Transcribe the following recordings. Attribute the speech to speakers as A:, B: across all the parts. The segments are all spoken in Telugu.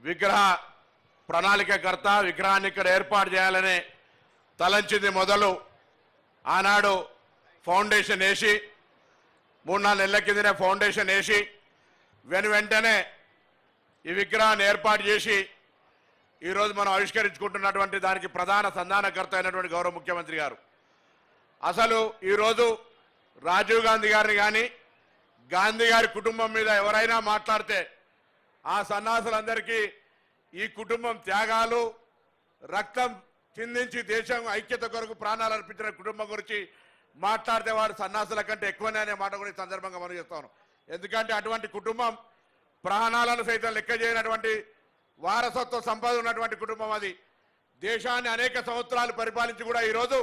A: విగ్రహ ప్రణాళికకర్త విగ్రహాన్ని ఇక్కడ ఏర్పాటు చేయాలని తలంచింది మొదలు ఆనాడు ఫౌండేషన్ వేసి 3-4 నెలల కిందనే ఫౌండేషన్ వేసి వెంటనే ఈ విగ్రహాన్ని ఏర్పాటు చేసి ఈరోజు మనం ఆవిష్కరించుకుంటున్నటువంటి దానికి ప్రధాన సంధానకర్త అయినటువంటి గౌరవ ముఖ్యమంత్రి గారు అసలు ఈరోజు రాజీవ్ గాంధీ గారిని కానీ గాంధీ గారి కుటుంబం మీద ఎవరైనా మాట్లాడితే ఆ సన్నాసులందరికీ ఈ కుటుంబం త్యాగాలు రక్తం చిందించి దేశం ఐక్యత కొరకు ప్రాణాలు అర్పించిన కుటుంబం గురించి మాట్లాడితే వారు సన్నాసుల కంటే ఎక్కువనే అనే మాట కూడా ఈ సందర్భంగా మనం చేస్తాను. ఎందుకంటే అటువంటి కుటుంబం ప్రాణాలను సైతం లెక్క చేయనటువంటి వారసత్వ సంపద ఉన్నటువంటి కుటుంబం అది. దేశాన్ని అనేక సంవత్సరాలు పరిపాలించి కూడా ఈరోజు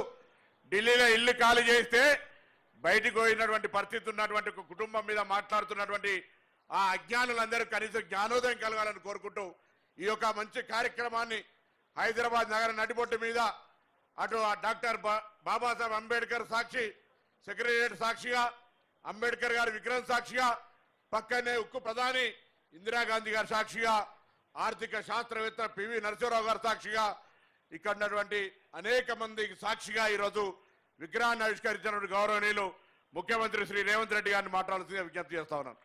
A: ఢిల్లీలో ఇల్లు ఖాళీ చేస్తే బయటికి పోయినటువంటి పరిస్థితి ఉన్నటువంటి కుటుంబం మీద మాట్లాడుతున్నటువంటి ఆ అజ్ఞానులందరూ కనీసం జ్ఞానోదయం కలగాలని కోరుకుంటూ ఈ యొక్క మంచి కార్యక్రమాన్ని హైదరాబాద్ నగర నడిబొట్టు మీద అటు డాక్టర్ బాబాసాహెబ్ అంబేద్కర్ సాక్షి సెక్రటరియట్ సాక్షిగా అంబేద్కర్ గారి విగ్రహం సాక్షిగా పక్కనే ఉక్కు ప్రధాని ఇందిరాగాంధీ గారి సాక్షిగా ఆర్థిక శాస్త్రవేత్త పివి నరసింహరావు గారి సాక్షిగా ఇక్కడ ఉన్నటువంటి అనేక మందికి సాక్షిగా ఈరోజు విగ్రహాన్ని ఆవిష్కరించినటువంటి గౌరవనీయులు ముఖ్యమంత్రి శ్రీ రేవంత్ రెడ్డి గారిని మాట్లాడాల్సిందిగా విజ్ఞప్తి చేస్తా ఉన్నాను.